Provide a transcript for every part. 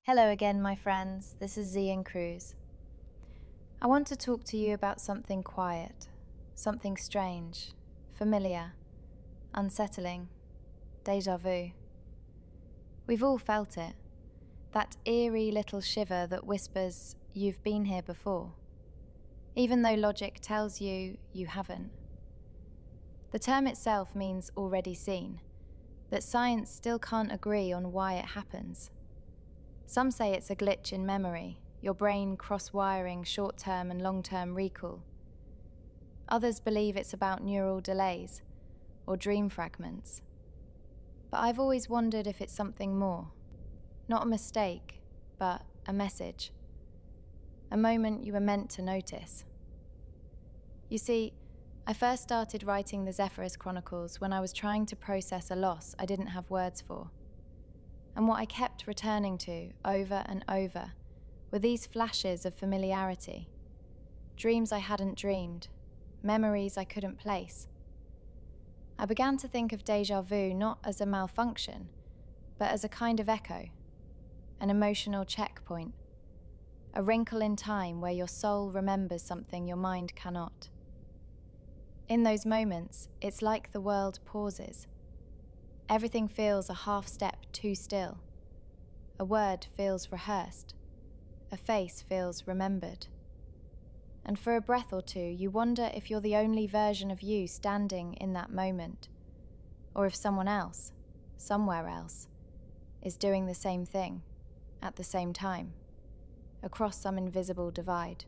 Hello again, my friends. This is Z and Cruz. I want to talk to you about something quiet, something strange, familiar, unsettling, déjà vu. We've all felt it, that eerie little shiver that whispers, "You've been here before," even though logic tells you you haven't. The term itself means already seen, that science still can't agree on why it happens. Some say it's a glitch in memory, your brain cross-wiring short-term and long-term recall. Others believe it's about neural delays or dream fragments. But I've always wondered if it's something more. Not a mistake, but a message. A moment you were meant to notice. You see, I first started writing the Zepherous Chronicles when I was trying to process a loss I didn't have words for. And what I kept returning to over and over were these flashes of familiarity. Dreams I hadn't dreamed, memories I couldn't place. I began to think of déjà vu not as a malfunction, but as a kind of echo, an emotional checkpoint, a wrinkle in time where your soul remembers something your mind cannot. In those moments, it's like the world pauses. Everything feels a half step too still. A word feels rehearsed. A face feels remembered. And for a breath or two, you wonder if you're the only version of you standing in that moment, or if someone else, somewhere else, is doing the same thing, at the same time, across some invisible divide.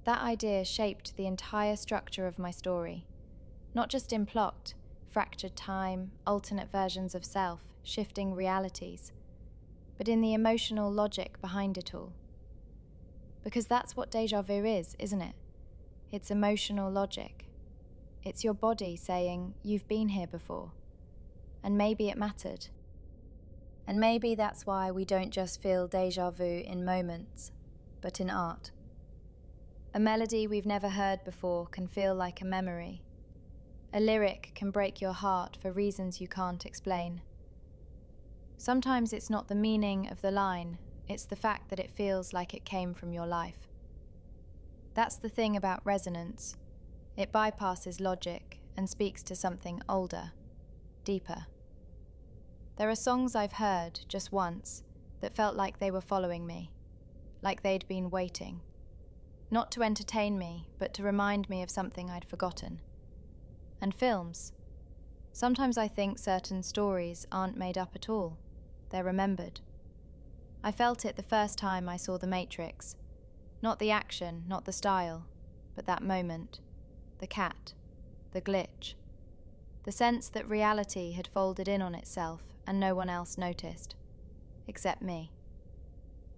That idea shaped the entire structure of my story, not just in plot, fractured time, alternate versions of self, shifting realities, but in the emotional logic behind it all. Because that's what déjà vu is, isn't it? It's emotional logic. It's your body saying, "You've been here before." And maybe it mattered. And maybe that's why we don't just feel déjà vu in moments, but in art. A melody we've never heard before can feel like a memory. A lyric can break your heart for reasons you can't explain. Sometimes it's not the meaning of the line, it's the fact that it feels like it came from your life. That's the thing about resonance. It bypasses logic and speaks to something older, deeper. There are songs I've heard just once that felt like they were following me, like they'd been waiting. Not to entertain me, but to remind me of something I'd forgotten. And films. Sometimes I think certain stories aren't made up at all. They're remembered. I felt it the first time I saw The Matrix. Not the action, not the style, but that moment. The cat. The glitch. The sense that reality had folded in on itself and no one else noticed. Except me.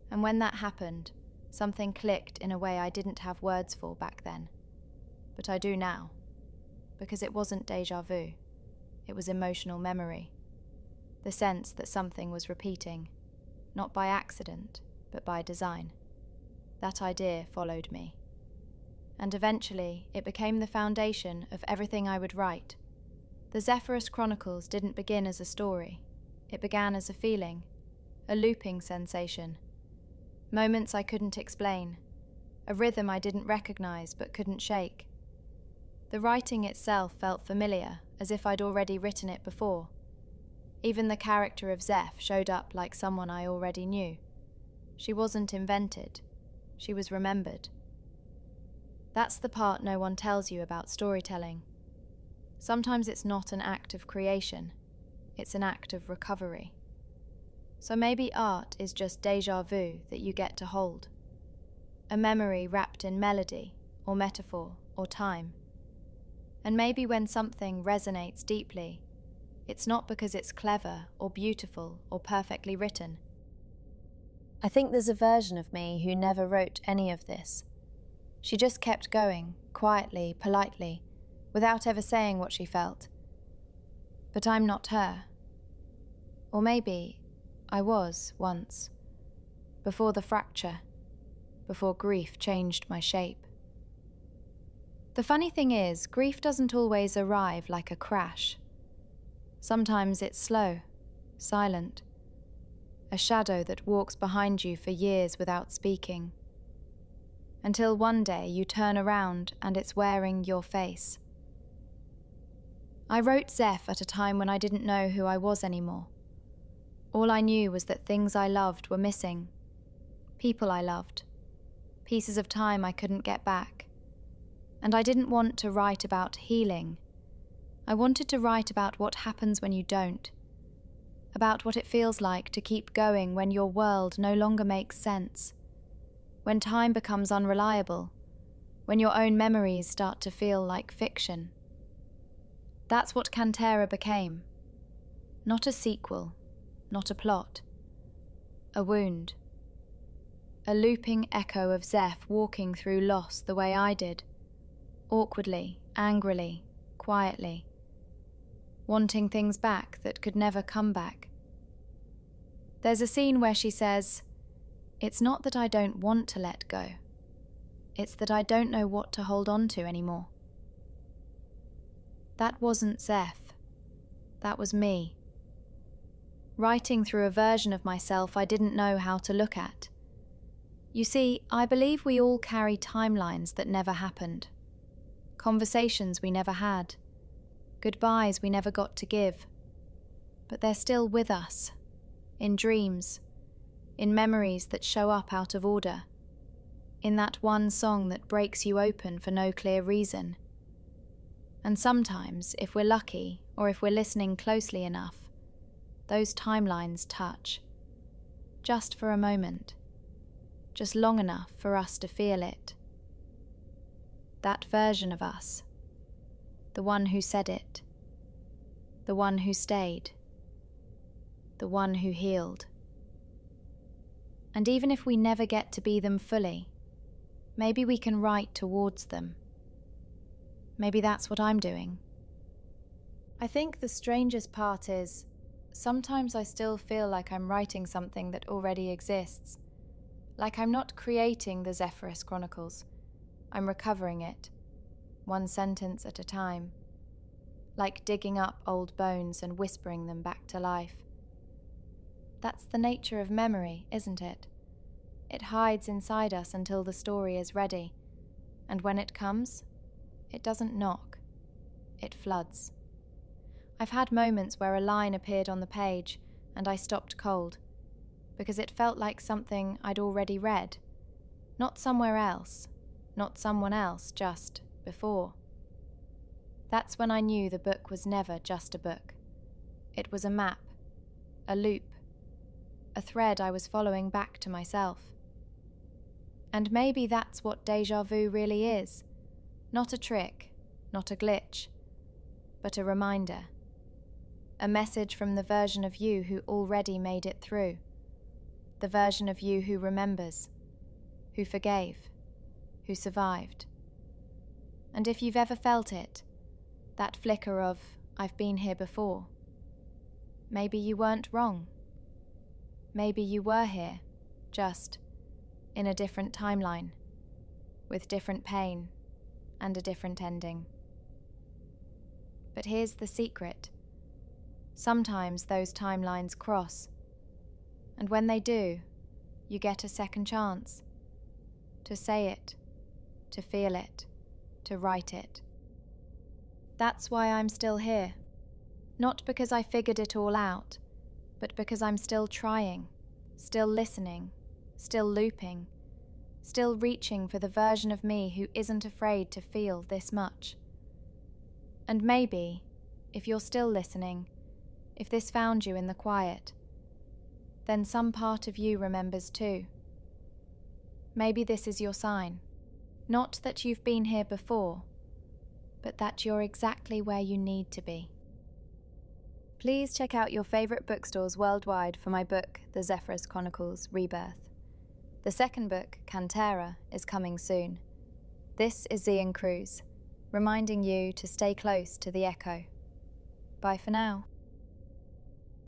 And when that happened, something clicked in a way I didn't have words for back then. But I do now. Because it wasn't déjà vu, it was emotional memory. The sense that something was repeating, not by accident, but by design. That idea followed me. And eventually, it became the foundation of everything I would write. The Zepherous Chronicles didn't begin as a story. It began as a feeling, a looping sensation. Moments I couldn't explain, a rhythm I didn't recognize but couldn't shake. The writing itself felt familiar, as if I'd already written it before. Even the character of Zeph showed up like someone I already knew. She wasn't invented. She was remembered. That's the part no one tells you about storytelling. Sometimes it's not an act of creation. It's an act of recovery. So maybe art is just déjà vu that you get to hold. A memory wrapped in melody, or metaphor, or time. And maybe when something resonates deeply, it's not because it's clever or beautiful or perfectly written. I think there's a version of me who never wrote any of this. She just kept going, quietly, politely, without ever saying what she felt. But I'm not her. Or maybe I was once, before the fracture, before grief changed my shape. The funny thing is, grief doesn't always arrive like a crash. Sometimes it's slow, silent, a shadow that walks behind you for years without speaking. Until one day you turn around and it's wearing your face. I wrote Zeph at a time when I didn't know who I was anymore. All I knew was that things I loved were missing. People I loved. Pieces of time I couldn't get back. And I didn't want to write about healing. I wanted to write about what happens when you don't. About what it feels like to keep going when your world no longer makes sense. When time becomes unreliable. When your own memories start to feel like fiction. That's what Cantera became. Not a sequel, not a plot. A wound. A looping echo of Zeph walking through loss the way I did. Awkwardly, angrily, quietly. Wanting things back that could never come back. There's a scene where she says, "It's not that I don't want to let go. It's that I don't know what to hold on to anymore." That wasn't Zeph. That was me. Writing through a version of myself I didn't know how to look at. You see, I believe we all carry timelines that never happened. Conversations we never had. Goodbyes we never got to give. But they're still with us. In dreams. In memories that show up out of order. In that one song that breaks you open for no clear reason. And sometimes, if we're lucky, or if we're listening closely enough, those timelines touch. Just for a moment. Just long enough for us to feel it. That version of us. The one who said it. The one who stayed. The one who healed. And even if we never get to be them fully, maybe we can write towards them. Maybe that's what I'm doing. I think the strangest part is, sometimes I still feel like I'm writing something that already exists. Like I'm not creating the Zepherous Chronicles. I'm recovering it, one sentence at a time. Like digging up old bones and whispering them back to life. That's the nature of memory, isn't it? It hides inside us until the story is ready. And when it comes, it doesn't knock. It floods. I've had moments where a line appeared on the page and I stopped cold, because it felt like something I'd already read. Not somewhere else, not someone else, just before. That's when I knew the book was never just a book. It was a map, a loop, a thread I was following back to myself. And maybe that's what déjà vu really is. Not a trick, not a glitch, but a reminder. A message from the version of you who already made it through. The version of you who remembers, who forgave, who survived. And if you've ever felt it, that flicker of, I've been here before, maybe you weren't wrong. Maybe you were here, just in a different timeline, with different pain and a different ending. But here's the secret. Sometimes those timelines cross. And when they do, you get a second chance. To say it, to feel it, to write it. That's why I'm still here. Not because I figured it all out, but because I'm still trying, still listening, still looping, still reaching for the version of me who isn't afraid to feel this much. And maybe, if you're still listening, if this found you in the quiet, then some part of you remembers too. Maybe this is your sign. Not that you've been here before, but that you're exactly where you need to be. Please check out your favourite bookstores worldwide for my book, The Zepherous Chronicles Rebirth. The second book, Cantera, is coming soon. This is Cruz, reminding you to stay close to the echo. Bye for now.